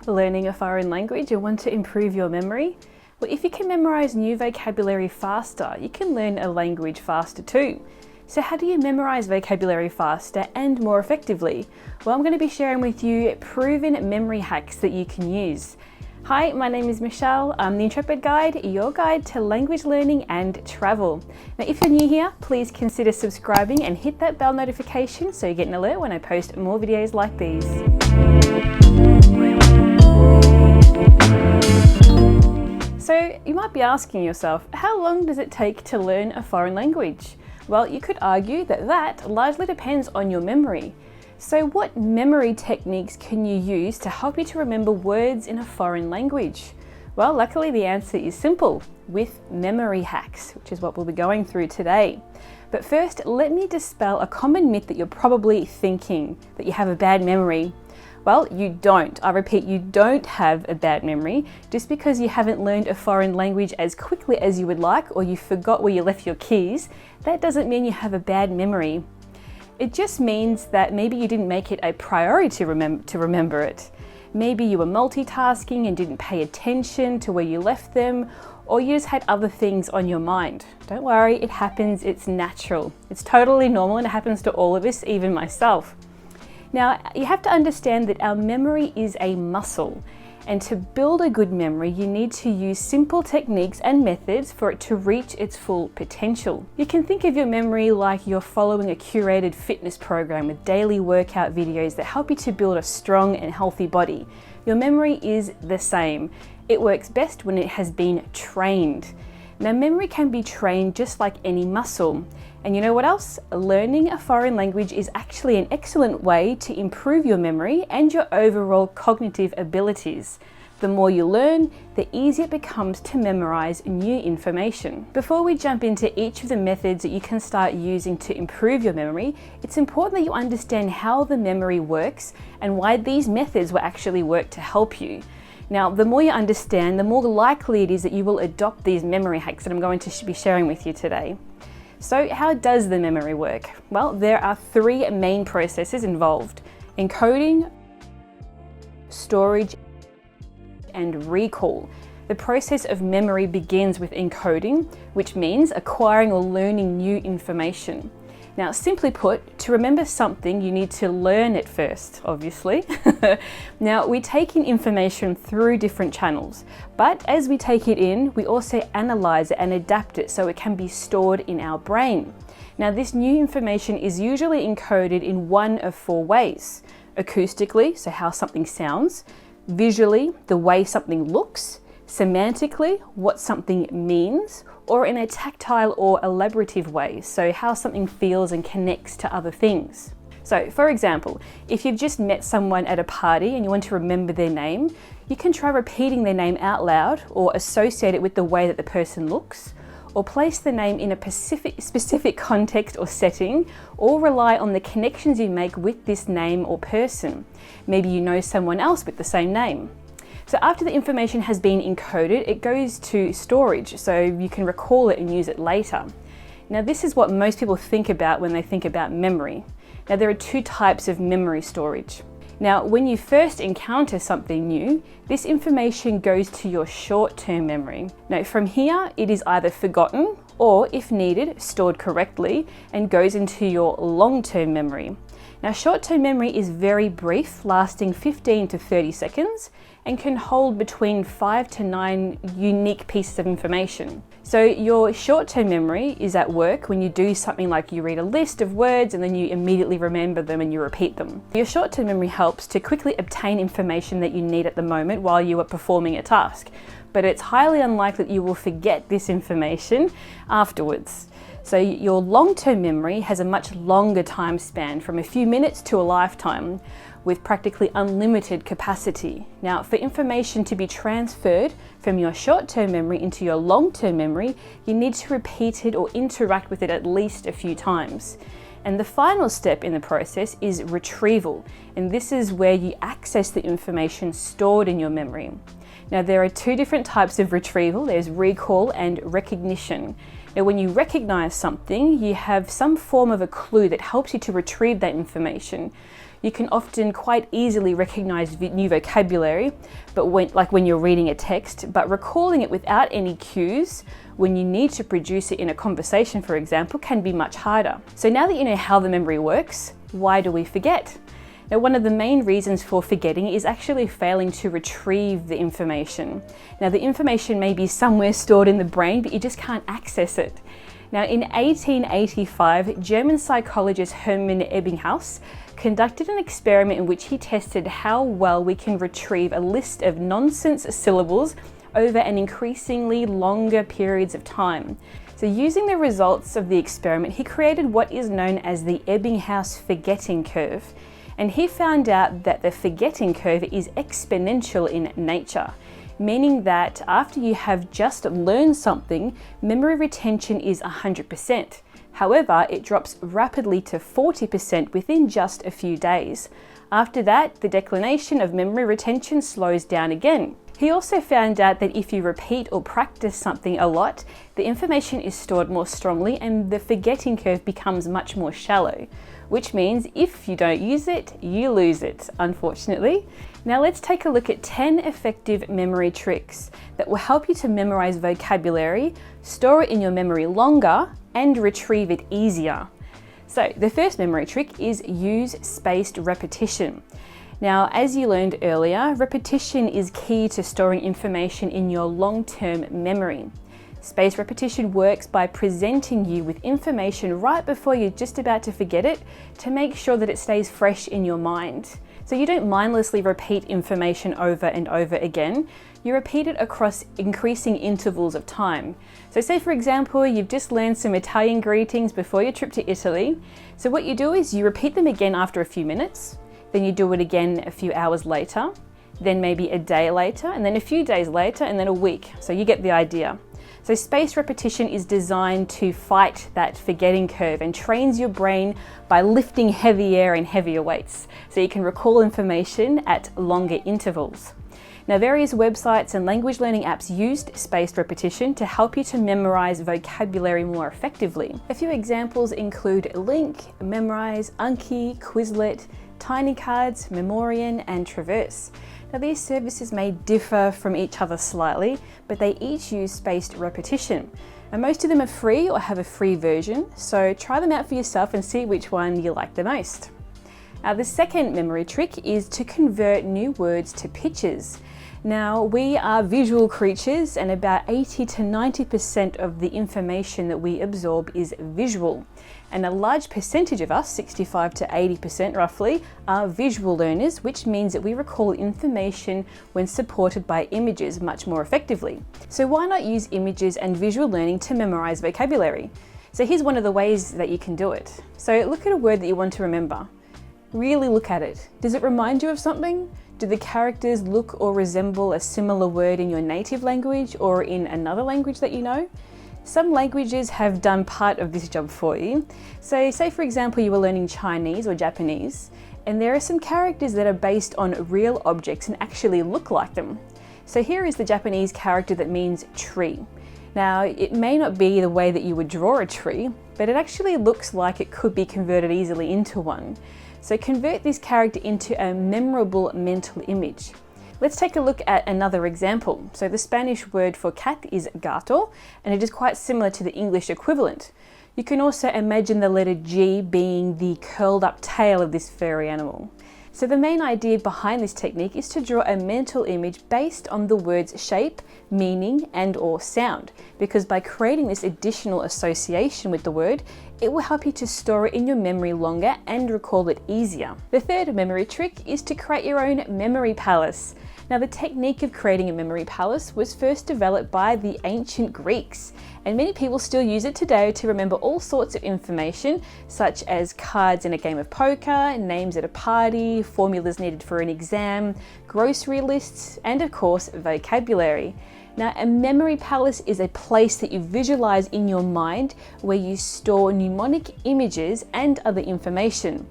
learning a foreign language and want to improve your memory? Well, if you can memorize new vocabulary faster, you can learn a language faster too. So how do you memorize vocabulary faster and more effectively? Well, I'm going to be sharing with you proven memory hacks that you can use. Hi, my name is Michelle. I'm the Intrepid Guide, your guide to language learning and travel. Now, if you're new here, please consider subscribing and hit that bell notification so you get an alert when I post more videos like these. So you might be asking yourself, how long does it take to learn a foreign language? Well, you could argue that largely depends on your memory. So what memory techniques can you use to help you to remember words in a foreign language? Well, luckily the answer is simple, with memory hacks, which is what we'll be going through today. But first, let me dispel a common myth that you're probably thinking, that you have a bad memory. Well, you don't. I repeat, you don't have a bad memory. Just because you haven't learned a foreign language as quickly as you would like, or you forgot where you left your keys, that doesn't mean you have a bad memory. It just means that maybe you didn't make it a priority to remember it. Maybe you were multitasking and didn't pay attention to where you left them, or you just had other things on your mind. Don't worry, it happens, it's natural. It's totally normal and it happens to all of us, even myself. Now, you have to understand that our memory is a muscle, and to build a good memory, you need to use simple techniques and methods for it to reach its full potential. You can think of your memory like you're following a curated fitness program with daily workout videos that help you to build a strong and healthy body. Your memory is the same. It works best when it has been trained. Now, memory can be trained just like any muscle. And you know what else? Learning a foreign language is actually an excellent way to improve your memory and your overall cognitive abilities. The more you learn, the easier it becomes to memorize new information. Before we jump into each of the methods that you can start using to improve your memory, it's important that you understand how the memory works and why these methods will actually work to help you. Now, the more you understand, the more likely it is that you will adopt these memory hacks that I'm going to be sharing with you today. So how does the memory work? Well, there are three main processes involved: encoding, storage, and recall. The process of memory begins with encoding, which means acquiring or learning new information. Now, simply put, to remember something, you need to learn it first, obviously. Now, we take in information through different channels, but as we take it in, we also analyze it and adapt it so it can be stored in our brain. Now, this new information is usually encoded in one of four ways: acoustically, so how something sounds; visually, the way something looks; semantically, what something means; or in a tactile or elaborative way, so how something feels and connects to other things. So, for example, if you've just met someone at a party and you want to remember their name, you can try repeating their name out loud, or associate it with the way that the person looks, or place the name in a specific context or setting, or rely on the connections you make with this name or person. Maybe you know someone else with the same name. So after the information has been encoded, it goes to storage, so you can recall it and use it later. Now, this is what most people think about when they think about memory. Now, there are two types of memory storage. Now, when you first encounter something new, this information goes to your short-term memory. Now, from here, it is either forgotten or, if needed, stored correctly and goes into your long-term memory. Now, short-term memory is very brief, lasting 15 to 30 seconds, and can hold between 5 to 9 unique pieces of information. So your short-term memory is at work when you do something like you read a list of words and then you immediately remember them and you repeat them. Your short-term memory helps to quickly obtain information that you need at the moment while you are performing a task, but it's highly unlikely that you will forget this information afterwards. So your long-term memory has a much longer time span, from a few minutes to a lifetime, with practically unlimited capacity. Now, for information to be transferred from your short-term memory into your long-term memory, you need to repeat it or interact with it at least a few times. And the final step in the process is retrieval, and this is where you access the information stored in your memory. Now, there are two different types of retrieval. There's recall and recognition. Now, when you recognize something, you have some form of a clue that helps you to retrieve that information. You can often quite easily recognize new vocabulary, but when you're reading a text, but recalling it without any cues when you need to produce it in a conversation, for example, can be much harder. So now that you know how the memory works, why do we forget? Now, one of the main reasons for forgetting is actually failing to retrieve the information. Now, the information may be somewhere stored in the brain, but you just can't access it. Now, in 1885, German psychologist Hermann Ebbinghaus conducted an experiment in which he tested how well we can retrieve a list of nonsense syllables over an increasingly longer periods of time. So using the results of the experiment, he created what is known as the Ebbinghaus forgetting curve. And he found out that the forgetting curve is exponential in nature, meaning that after you have just learned something, memory retention is 100%. However, it drops rapidly to 40% within just a few days. After that, the declination of memory retention slows down again. He also found out that if you repeat or practice something a lot, the information is stored more strongly and the forgetting curve becomes much more shallow, which means if you don't use it, you lose it, unfortunately. Now let's take a look at 10 effective memory tricks that will help you to memorize vocabulary, store it in your memory longer, and retrieve it easier. So the first memory trick is use spaced repetition. Now, as you learned earlier, repetition is key to storing information in your long-term memory. Spaced repetition works by presenting you with information right before you're just about to forget it to make sure that it stays fresh in your mind. So you don't mindlessly repeat information over and over again. You repeat it across increasing intervals of time. So say for example, you've just learned some Italian greetings before your trip to Italy. So what you do is you repeat them again after a few minutes, then you do it again a few hours later, then maybe a day later, and then a few days later, and then a week. So you get the idea. So spaced repetition is designed to fight that forgetting curve and trains your brain by lifting heavier and heavier weights, so you can recall information at longer intervals. Now, various websites and language learning apps used spaced repetition to help you to memorize vocabulary more effectively. A few examples include Link, Memrise, Anki, Quizlet, Tiny Cards, Memorian, and Traverse. Now, these services may differ from each other slightly, but they each use spaced repetition. And most of them are free or have a free version, so try them out for yourself and see which one you like the most. Now, the second memory trick is to convert new words to pictures. Now, we are visual creatures and about 80 to 90% of the information that we absorb is visual. And a large percentage of us, 65 to 80% roughly, are visual learners, which means that we recall information when supported by images much more effectively. So why not use images and visual learning to memorize vocabulary? So here's one of the ways that you can do it. So look at a word that you want to remember. Really look at it. Does it remind you of something? Do the characters look or resemble a similar word in your native language or in another language that you know? Some languages have done part of this job for you. So say for example you were learning Chinese or Japanese, and there are some characters that are based on real objects and actually look like them. So here is the Japanese character that means tree. Now, it may not be the way that you would draw a tree, but it actually looks like it could be converted easily into one. So convert this character into a memorable mental image. Let's take a look at another example. So the Spanish word for cat is gato, and it is quite similar to the English equivalent. You can also imagine the letter G being the curled up tail of this furry animal. So the main idea behind this technique is to draw a mental image based on the word's shape, meaning, and or sound, because by creating this additional association with the word, it will help you to store it in your memory longer and recall it easier. The third memory trick is to create your own memory palace. Now, the technique of creating a memory palace was first developed by the ancient Greeks, and many people still use it today to remember all sorts of information, such as cards in a game of poker, names at a party, formulas needed for an exam, grocery lists, and of course, vocabulary. Now, a memory palace is a place that you visualize in your mind where you store mnemonic images and other information.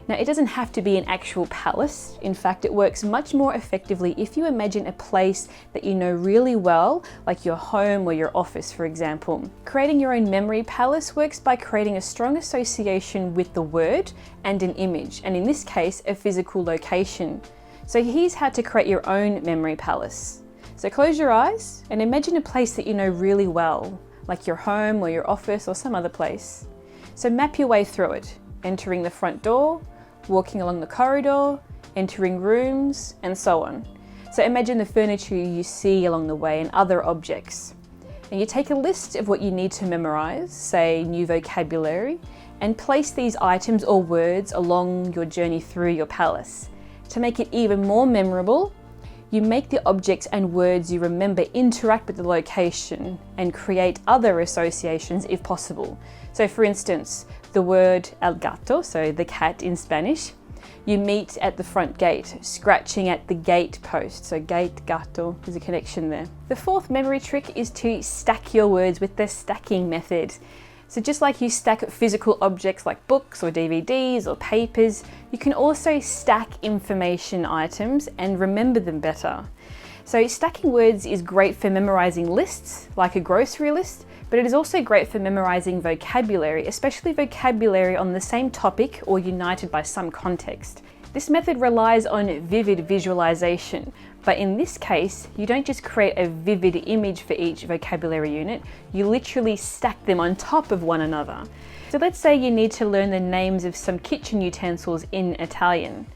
Now, it doesn't have to be an actual palace. In fact, it works much more effectively if you imagine a place that you know really well, like your home or your office, for example. Creating your own memory palace works by creating a strong association with the word and an image, and in this case, a physical location. So here's how to create your own memory palace. So close your eyes and imagine a place that you know really well, like your home or your office or some other place. So map your way through it, entering the front door, walking along the corridor, entering rooms, and so on. So imagine the furniture you see along the way and other objects. And you take a list of what you need to memorize, say new vocabulary, and place these items or words along your journey through your palace. To make it even more memorable, you make the objects and words you remember interact with the location and create other associations if possible. So for instance, the word el gato, so the cat in Spanish, you meet at the front gate, scratching at the gate post. So gate, gato, there's a connection there. The fourth memory trick is to stack your words with the stacking method. So just like you stack physical objects like books or DVDs or papers, you can also stack information items and remember them better. So stacking words is great for memorizing lists, like a grocery list, but it is also great for memorizing vocabulary, especially vocabulary on the same topic or united by some context. This method relies on vivid visualization, but in this case, you don't just create a vivid image for each vocabulary unit, you literally stack them on top of one another. So let's say you need to learn the names of some kitchen utensils in Italian.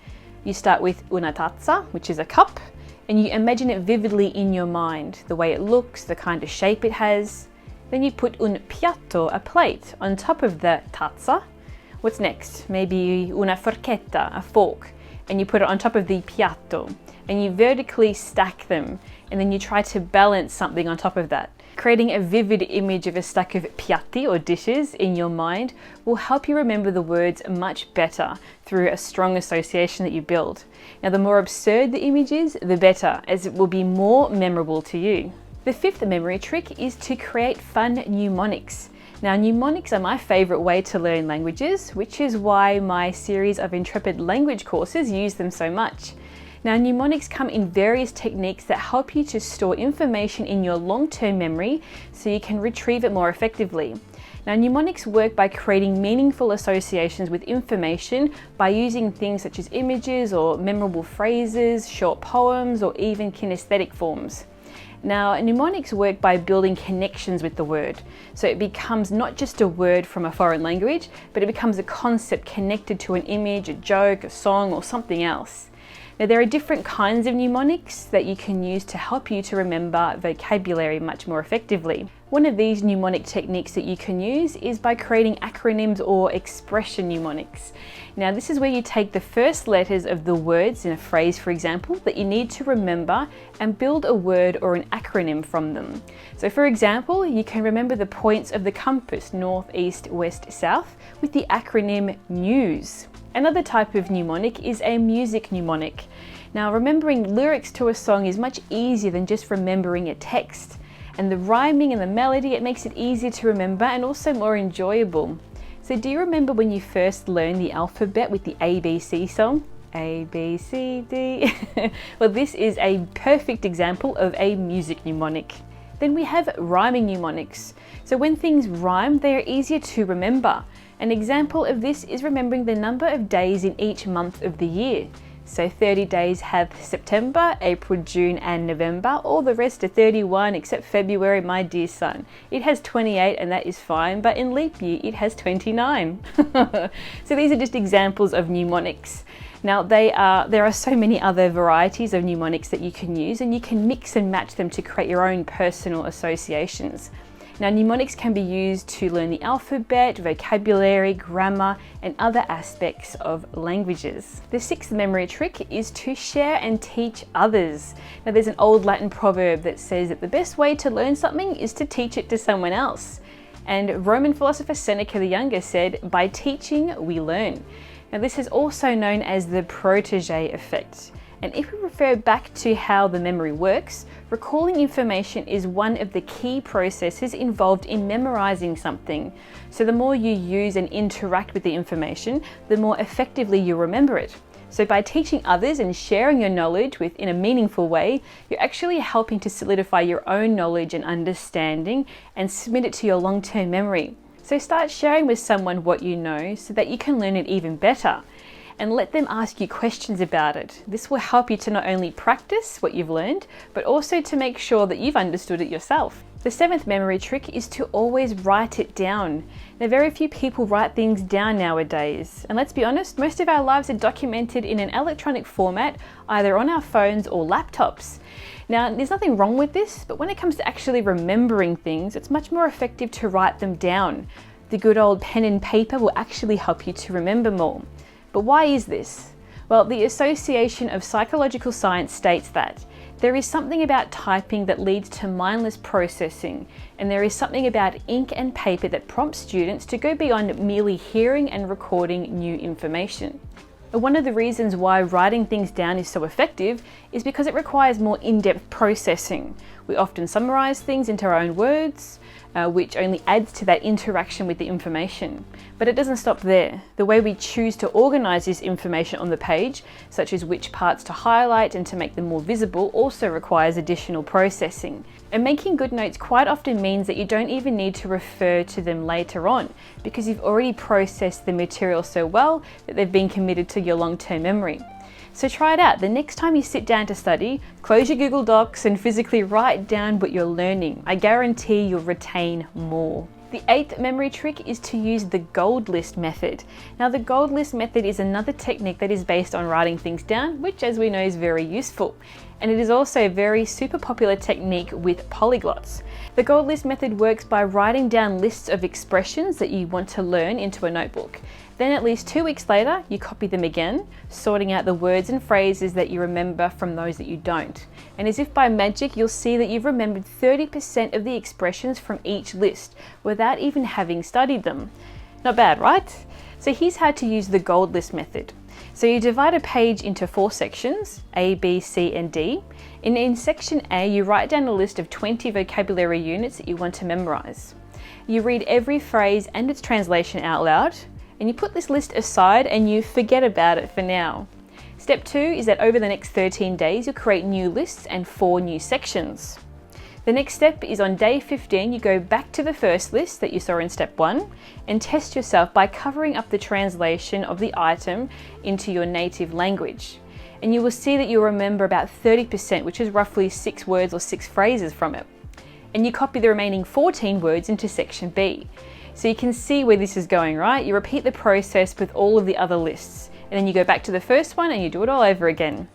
You start with una tazza, which is a cup, and you imagine it vividly in your mind, the way it looks, the kind of shape it has. Then you put un piatto, a plate, on top of the tazza. What's next? Maybe una forchetta, a fork, and you put it on top of the piatto, and you vertically stack them, and then you try to balance something on top of that. Creating a vivid image of a stack of piatti or dishes in your mind will help you remember the words much better through a strong association that you build. Now, the more absurd the image is, the better, as it will be more memorable to you. The fifth memory trick is to create fun mnemonics. Now, mnemonics are my favorite way to learn languages, which is why my series of Intrepid language courses use them so much. Now, mnemonics come in various techniques that help you to store information in your long-term memory so you can retrieve it more effectively. Now, mnemonics work by creating meaningful associations with information by using things such as images or memorable phrases, short poems, or even kinesthetic forms. Now, mnemonics work by building connections with the word. So it becomes not just a word from a foreign language, but it becomes a concept connected to an image, a joke, a song, or something else. Now, there are different kinds of mnemonics that you can use to help you to remember vocabulary much more effectively. One of these mnemonic techniques that you can use is by creating acronyms or expression mnemonics. Now, this is where you take the first letters of the words in a phrase, for example, that you need to remember and build a word or an acronym from them. So for example, you can remember the points of the compass, north, east, west, south, with the acronym NEWS. Another type of mnemonic is a music mnemonic. Now, remembering lyrics to a song is much easier than just remembering a text. And the rhyming and the melody, it makes it easier to remember and also more enjoyable. So do you remember when you first learned the alphabet with the ABC song? A, B, C, D. Well, this is a perfect example of a music mnemonic. Then we have rhyming mnemonics. So when things rhyme, they are easier to remember. An example of this is remembering the number of days in each month of the year. So 30 days have September, April, June, and November. All the rest are 31 except February, my dear son. It has 28 and that is fine, but in leap year it has 29. So these are just examples of mnemonics. Now there are so many other varieties of mnemonics that you can use, and you can mix and match them to create your own personal associations. Now, mnemonics can be used to learn the alphabet, vocabulary, grammar, and other aspects of languages. The sixth memory trick is to share and teach others. Now, there's an old Latin proverb that says that the best way to learn something is to teach it to someone else. And Roman philosopher Seneca the Younger said, "By teaching, we learn." Now, this is also known as the protege effect. And if we refer back to how the memory works, recalling information is one of the key processes involved in memorizing something. So the more you use and interact with the information, the more effectively you remember it. So by teaching others and sharing your knowledge in a meaningful way, you're actually helping to solidify your own knowledge and understanding and submit it to your long-term memory. So start sharing with someone what you know so that you can learn it even better. And let them ask you questions about it. This will help you to not only practice what you've learned, but also to make sure that you've understood it yourself. The 7th memory trick is to always write it down. Now, very few people write things down nowadays. And let's be honest, most of our lives are documented in an electronic format, either on our phones or laptops. Now, there's nothing wrong with this, but when it comes to actually remembering things, it's much more effective to write them down. The good old pen and paper will actually help you to remember more. But why is this? Well, the Association of Psychological Science states that there is something about typing that leads to mindless processing, and there is something about ink and paper that prompts students to go beyond merely hearing and recording new information. One of the reasons why writing things down is so effective is because it requires more in-depth processing. We often summarize things into our own words, which only adds to that interaction with the information. But it doesn't stop there. The way we choose to organize this information on the page, such as which parts to highlight and to make them more visible, also requires additional processing. And making good notes quite often means that you don't even need to refer to them later on, because you've already processed the material so well that they've been committed to your long-term memory. So try it out. The next time you sit down to study, close your Google Docs and physically write down what you're learning. I guarantee you'll retain more. The 8th memory trick is to use the Goldlist Method. Now, the Goldlist Method is another technique that is based on writing things down, which, as we know, is very useful. And it is also a very super popular technique with polyglots. The Goldlist Method works by writing down lists of expressions that you want to learn into a notebook. Then at least 2 weeks later, you copy them again, sorting out the words and phrases that you remember from those that you don't. And as if by magic, you'll see that you've remembered 30% of the expressions from each list without even having studied them. Not bad, right? So here's how to use the Goldlist Method. So you divide a page into 4 sections, A, B, C, and D. And in section A, you write down a list of 20 vocabulary units that you want to memorize. You read every phrase and its translation out loud, and you put this list aside and you forget about it for now. Step 2 is that over the next 13 days, you'll create new lists and 4 new sections. The next step is on day 15, you go back to the first list that you saw in step 1 and test yourself by covering up the translation of the item into your native language. And you will see that you'll remember about 30%, which is roughly 6 words or 6 phrases from it. And you copy the remaining 14 words into section B. So you can see where this is going, right? You repeat the process with all of the other lists, and then you go back to the first one and you do it all over again.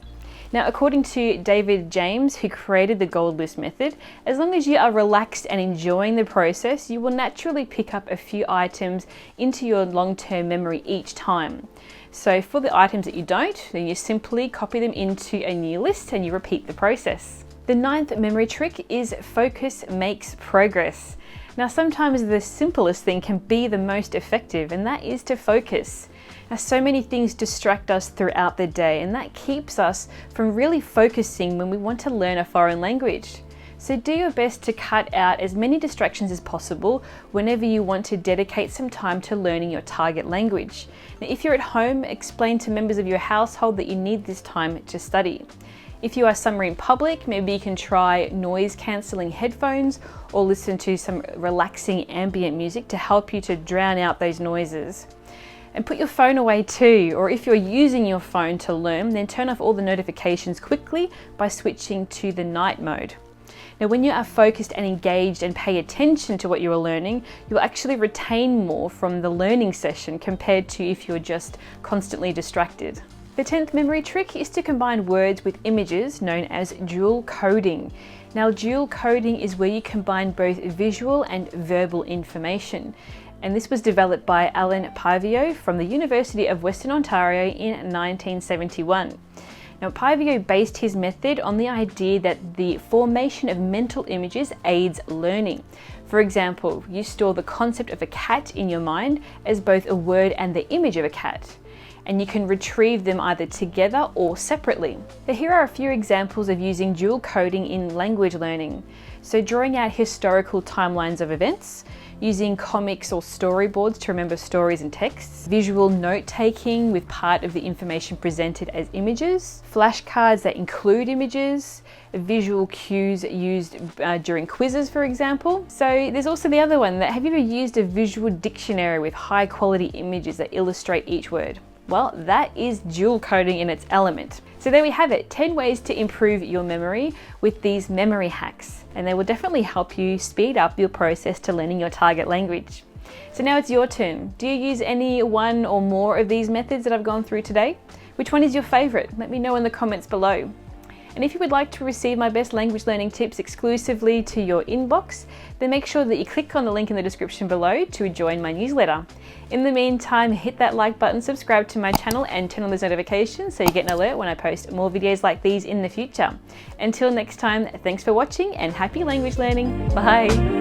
Now, according to David James, who created the Goldlist Method, as long as you are relaxed and enjoying the process, you will naturally pick up a few items into your long-term memory each time. So for the items that you don't, then you simply copy them into a new list and you repeat the process. The 9th memory trick is focus makes progress. Now, sometimes the simplest thing can be the most effective, and that is to focus. Now, so many things distract us throughout the day, and that keeps us from really focusing when we want to learn a foreign language. So do your best to cut out as many distractions as possible whenever you want to dedicate some time to learning your target language. Now, if you're at home, explain to members of your household that you need this time to study. If you are somewhere in public, maybe you can try noise cancelling headphones or listen to some relaxing ambient music to help you to drown out those noises. And put your phone away too, or if you're using your phone to learn, then turn off all the notifications quickly by switching to the night mode. Now, when you are focused and engaged and pay attention to what you are learning, you'll actually retain more from the learning session compared to if you're just constantly distracted. The 10th memory trick is to combine words with images, known as dual coding. Now, dual coding is where you combine both visual and verbal information. And this was developed by Alan Pavio from the University of Western Ontario in 1971. Now, Pavio based his method on the idea that the formation of mental images aids learning. For example, you store the concept of a cat in your mind as both a word and the image of a cat. and you can retrieve them either together or separately. So here are a few examples of using dual coding in language learning. So drawing out historical timelines of events, using comics or storyboards to remember stories and texts, visual note-taking with part of the information presented as images, flashcards that include images, visual cues used during quizzes, for example. So there's also the other one, that have you ever used a visual dictionary with high quality images that illustrate each word? Well, that is dual coding in its element. So there we have it, 10 ways to improve your memory with these memory hacks. And they will definitely help you speed up your process to learning your target language. So now it's your turn. Do you use any one or more of these methods that I've gone through today? Which one is your favorite? Let me know in the comments below. And if you would like to receive my best language learning tips exclusively to your inbox, then make sure that you click on the link in the description below to join my newsletter. In the meantime, hit that like button, subscribe to my channel, and turn on those notifications so you get an alert when I post more videos like these in the future. Until next time, thanks for watching and happy language learning. Bye!